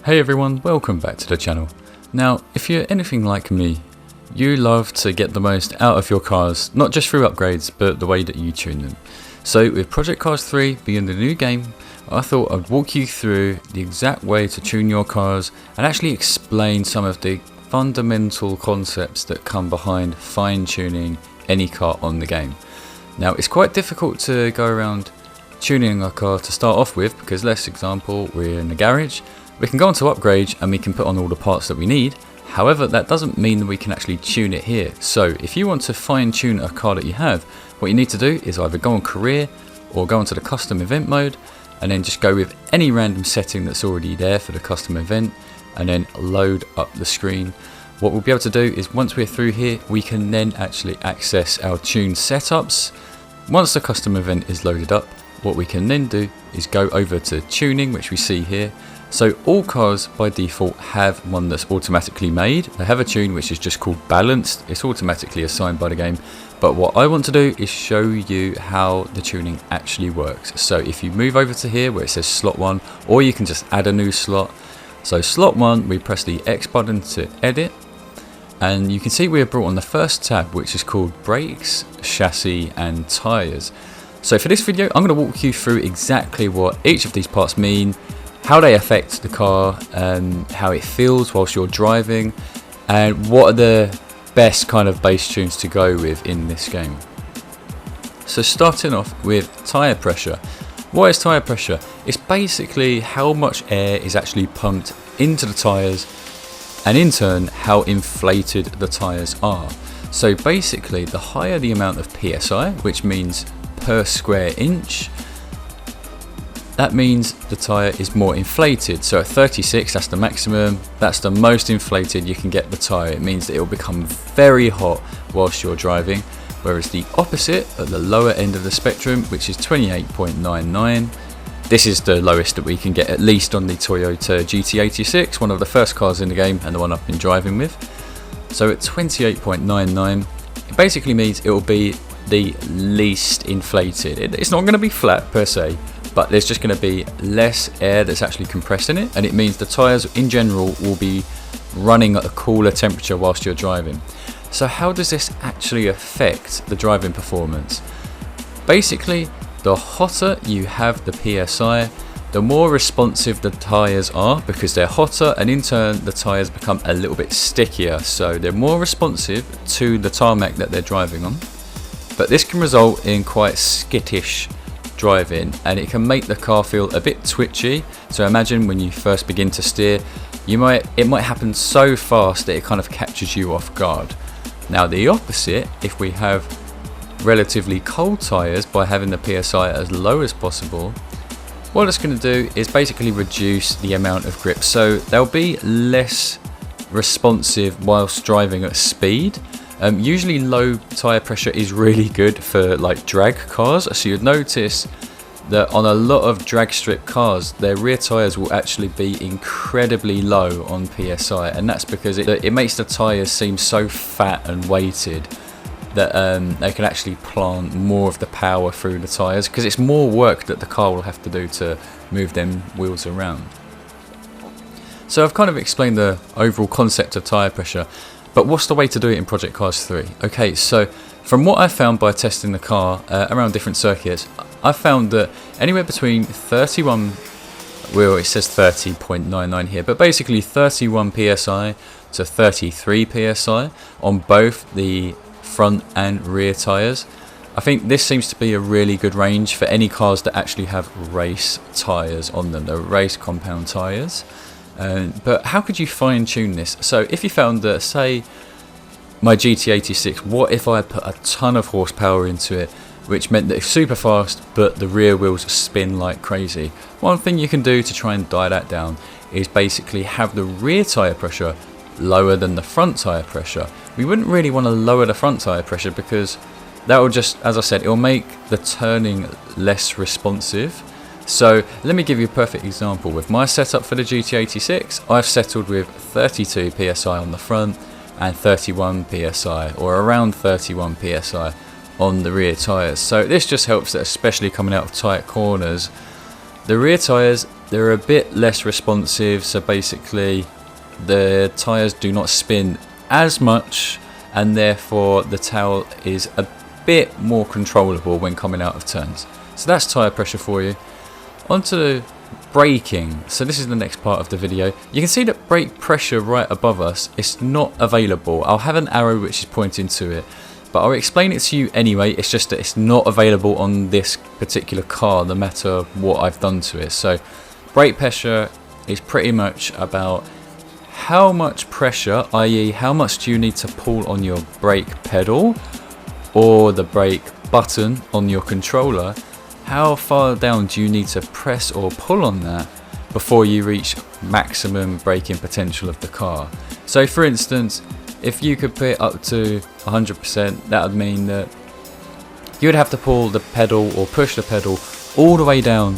Hey everyone, welcome back to the channel. Now, if you're anything like me, you love to get the most out of your cars, not just through upgrades, but the way that you tune them. So with Project Cars 3 being the new game, I thought I'd walk you through the exact way to tune your cars and actually explain some of the fundamental concepts that come behind fine-tuning any car on the game. Now, it's quite difficult to go around tuning a car to start off with because, let's example, we're in the garage. We can go onto upgrade and we can put on all the parts that we need. However, that doesn't mean that we can actually tune it here. So if you want to fine tune a car that you have, what you need to do is either go on career or go into the custom event mode and then just go with any random setting that's already there for the custom event and then load up the screen. What we'll be able to do is once we're through here, we can then actually access our tune setups. Once the custom event is loaded up, what we can then do is go over to tuning, which we see here. So all cars by default have one that's automatically made. They have a tune which is just called balanced. It's automatically assigned by the game. But what I want to do is show you how the tuning actually works. So if you move over to here where it says slot 1, or you can just add a new slot. So slot 1, we press the X button to edit. And you can see we are brought on the first tab, which is called brakes, chassis and tyres. So for this video, I'm going to walk you through exactly what each of these parts mean, how they affect the car, how it feels whilst you're driving, and what are the best kind of bass tunes to go with in this game. So starting off with tyre pressure. What is tyre pressure? It's basically how much air is actually pumped into the tyres and in turn how inflated the tyres are. So basically the higher the amount of PSI, which means per square inch, that means the tyre is more inflated. So at 36, that's the maximum, that's the most inflated you can get the tyre. It means that it will become very hot whilst you're driving, whereas the opposite at the lower end of the spectrum, which is 28.99, this is the lowest that we can get, at least on the Toyota GT86, one of the first cars in the game and the one I've been driving with. So at 28.99, it basically means it will be the least inflated. It's not going to be flat per se, but there's just going to be less air that's actually compressed in it, and it means the tyres in general will be running at a cooler temperature whilst you're driving. So how does this actually affect the driving performance? Basically, the hotter you have the PSI, the more responsive the tyres are because they're hotter, and in turn the tyres become a little bit stickier, so they're more responsive to the tarmac that they're driving on. But this can result in quite skittish driving, and it can make the car feel a bit twitchy. So imagine when you first begin to steer, it might happen so fast that it kind of catches you off guard. Now the opposite, if we have relatively cold tyres by having the PSI as low as possible, what it's going to do is basically reduce the amount of grip, so they'll be less responsive whilst driving at speed. Usually low tyre pressure is really good for like drag cars, so you'd notice that on a lot of drag strip cars their rear tyres will actually be incredibly low on PSI, and that's because it makes the tyres seem so fat and weighted that they can actually plant more of the power through the tyres, because it's more work that the car will have to do to move them wheels around. So I've kind of explained the overall concept of tyre pressure. But what's the way to do it in Project Cars 3? Okay, so from what I found by testing the car around different circuits, I found that anywhere between 31, well it says 30.99 here, but basically 31 PSI to 33 PSI on both the front and rear tyres. I think this seems to be a really good range for any cars that actually have race tyres on them, the race compound tyres. But how could you fine tune this? So if you found that, say, my GT86, what if I had put a ton of horsepower into it, which meant that it's super fast, but the rear wheels spin like crazy? One thing you can do to try and dial that down is basically have the rear tyre pressure lower than the front tyre pressure. We wouldn't really want to lower the front tyre pressure because that will just, as I said, it will make the turning less responsive. So let me give you a perfect example. With my setup for the GT86, I've settled with 32 PSI on the front and 31 PSI, or around 31 PSI on the rear tyres. So this just helps that, especially coming out of tight corners, the rear tyres they're a bit less responsive, so basically the tyres do not spin as much, and therefore the tail is a bit more controllable when coming out of turns. So that's tyre pressure for you. Onto the braking. So this is the next part of the video. You can see that brake pressure right above us is not available. I'll have an arrow which is pointing to it, but I'll explain it to you anyway. It's just that it's not available on this particular car, no matter what I've done to it. So brake pressure is pretty much about how much pressure, i.e. how much do you need to pull on your brake pedal or the brake button on your controller. How far down do you need to press or pull on that before you reach maximum braking potential of the car? So for instance, if you could put it up to 100%, that would mean that you would have to pull the pedal or push the pedal all the way down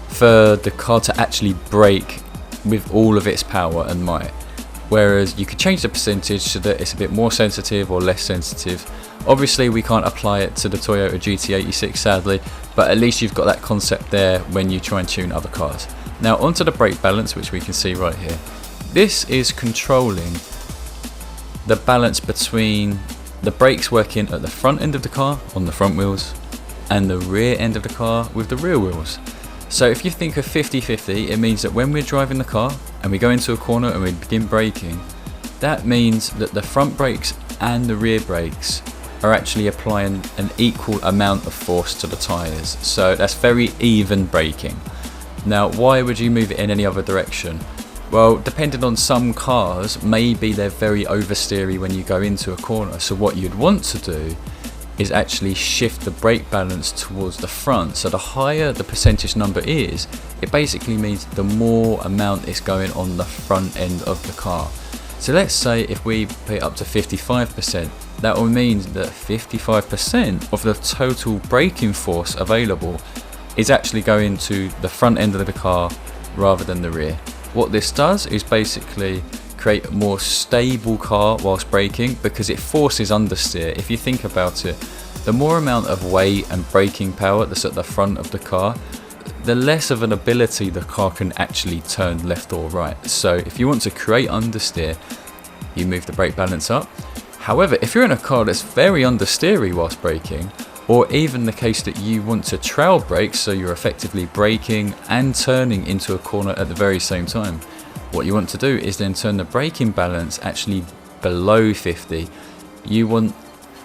for the car to actually brake with all of its power and might. Whereas you could change the percentage so that it's a bit more sensitive or less sensitive. Obviously we can't apply it to the Toyota GT86 sadly, but at least you've got that concept there when you try and tune other cars. Now onto the brake balance, which we can see right here. This is controlling the balance between the brakes working at the front end of the car on the front wheels and the rear end of the car with the rear wheels. So if you think of 50-50, it means that when we're driving the car and we go into a corner and we begin braking, that means that the front brakes and the rear brakes are actually applying an equal amount of force to the tyres. So that's very even braking. Now why would you move it in any other direction? Well, depending on some cars, maybe they're very oversteery when you go into a corner. So what you'd want to do is actually shift the brake balance towards the front. So the higher the percentage number is, it basically means the more amount is going on the front end of the car. So let's say if we put it up to 55%, that will mean that 55% of the total braking force available is actually going to the front end of the car rather than the rear. What this does is basically create a more stable car whilst braking, because it forces understeer. If you think about it, the more amount of weight and braking power that's at the front of the car, the less of an ability the car can actually turn left or right. So if you want to create understeer, you move the brake balance up. However, if you're in a car that's very understeery whilst braking, or even the case that you want to trail brake, so you're effectively braking and turning into a corner at the very same time, what you want to do is then turn the braking balance actually below 50. You want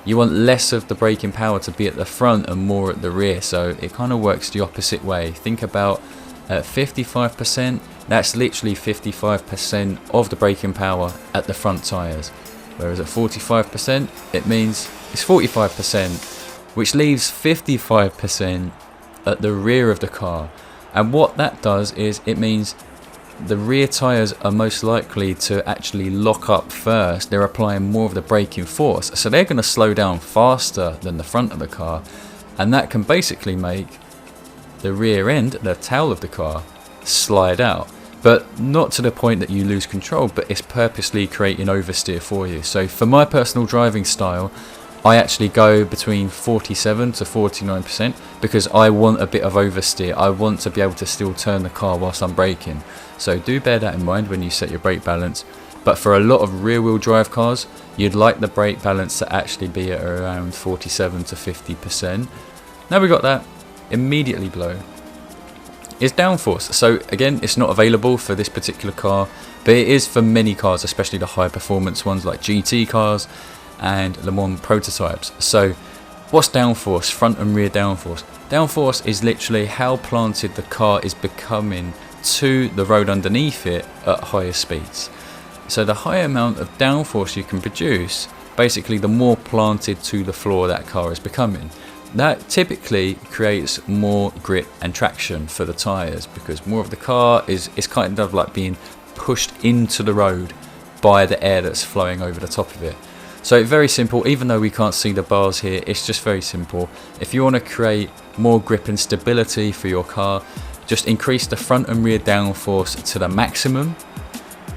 less of the braking power to be at the front and more at the rear, so it kind of works the opposite way. Think about at 55%, that's literally 55% of the braking power at the front tyres. Whereas at 45%, it means it's 45%, which leaves 55% at the rear of the car. And what that does is it means the rear tyres are most likely to actually lock up first. They're applying more of the braking force, so they're going to slow down faster than the front of the car, and that can basically make the rear end, the tail of the car, slide out. But not to the point that you lose control, but it's purposely creating oversteer for you. So for my personal driving style, I actually go between 47 to 49% because I want a bit of oversteer. I want to be able to still turn the car whilst I'm braking. So do bear that in mind when you set your brake balance. But for a lot of rear wheel drive cars, you'd like the brake balance to actually be at around 47 to 50%. Now we got that, immediately below is downforce. So again, it's not available for this particular car, but it is for many cars, especially the high performance ones like GT cars and Le Mans prototypes. So what's downforce? Front and rear downforce. Downforce is literally how planted the car is becoming to the road underneath it at higher speeds. So the higher amount of downforce you can produce, basically the more planted to the floor that car is becoming. That typically creates more grip and traction for the tyres, because more of the car is kind of like being pushed into the road by the air that's flowing over the top of it. So very simple, even though we can't see the bars here, it's just very simple. If you want to create more grip and stability for your car, just increase the front and rear downforce to the maximum.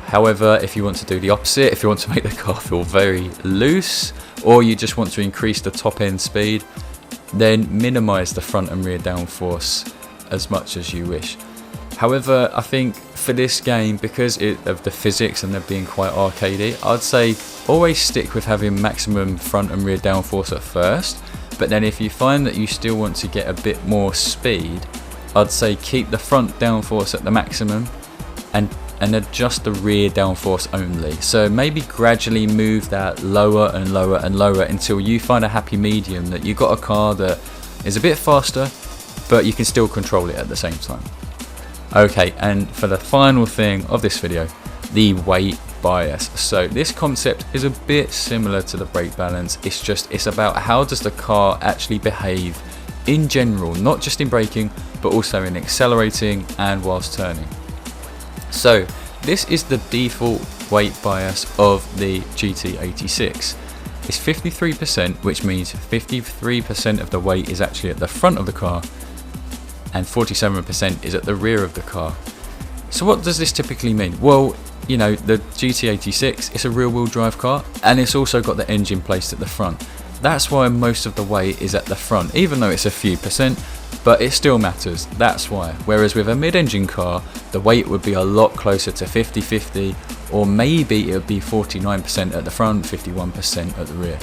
However, if you want to do the opposite, if you want to make the car feel very loose, or you just want to increase the top end speed, then minimize the front and rear downforce as much as you wish. However, I think for this game, because of the physics and they're being quite arcadey, I'd say always stick with having maximum front and rear downforce at first. But then if you find that you still want to get a bit more speed, I'd say keep the front downforce at the maximum and adjust the rear downforce only. So maybe gradually move that lower and lower and lower until you find a happy medium that you've got a car that is a bit faster, but you can still control it at the same time. Okay, and for the final thing of this video, the weight bias. So this concept is a bit similar to the brake balance. It's about how does the car actually behave in general, not just in braking, but also in accelerating and whilst turning. So this is the default weight bias of the GT86. It's 53%, which means 53% of the weight is actually at the front of the car and 47% is at the rear of the car. So what does this typically mean? Well, you know, the GT86 is a rear wheel drive car and it's also got the engine placed at the front. That's why most of the weight is at the front, even though it's a few percent, but it still matters. That's why. Whereas with a mid-engine car, the weight would be a lot closer to 50-50, or maybe it would be 49% at the front, 51% at the rear.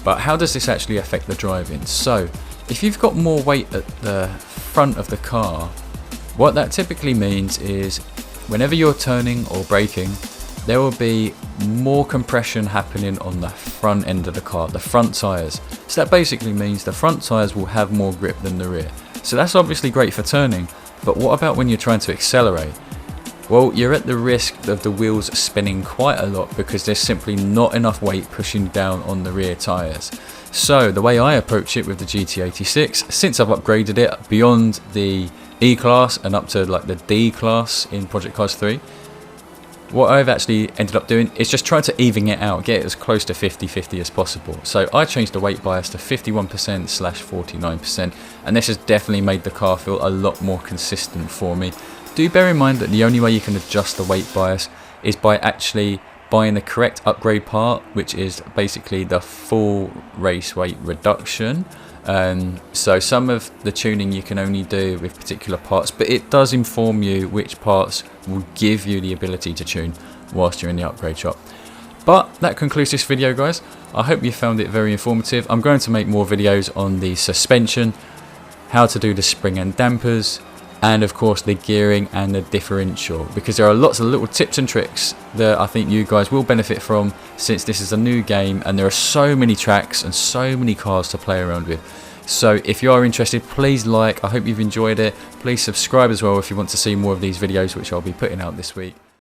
But how does this actually affect the driving? So if you've got more weight at the front of the car, what that typically means is whenever you're turning or braking, there will be more compression happening on the front end of the car, the front tyres. So that basically means the front tyres will have more grip than the rear. So that's obviously great for turning, but what about when you're trying to accelerate? Well, you're at the risk of the wheels spinning quite a lot because there's simply not enough weight pushing down on the rear tyres. So the way I approach it with the GT86, since I've upgraded it beyond the E-Class and up to like the D-Class in Project Cars 3, what I've actually ended up doing is just trying to even it out, get it as close to 50-50 as possible. So I changed the weight bias to 51%/49%, and this has definitely made the car feel a lot more consistent for me. Do bear in mind that the only way you can adjust the weight bias is by actually buying the correct upgrade part, which is basically the full race weight reduction. So some of the tuning you can only do with particular parts, but it does inform you which parts will give you the ability to tune whilst you're in the upgrade shop. But that concludes this video, guys. I hope you found it very informative. I'm going to make more videos on the suspension, how to do the spring and dampers, and of course the gearing and the differential, because there are lots of little tips and tricks that I think you guys will benefit from, since this is a new game and there are so many tracks and so many cars to play around with. So if you are interested, please like. I hope you've enjoyed it. Please subscribe as well if you want to see more of these videos, which I'll be putting out this week.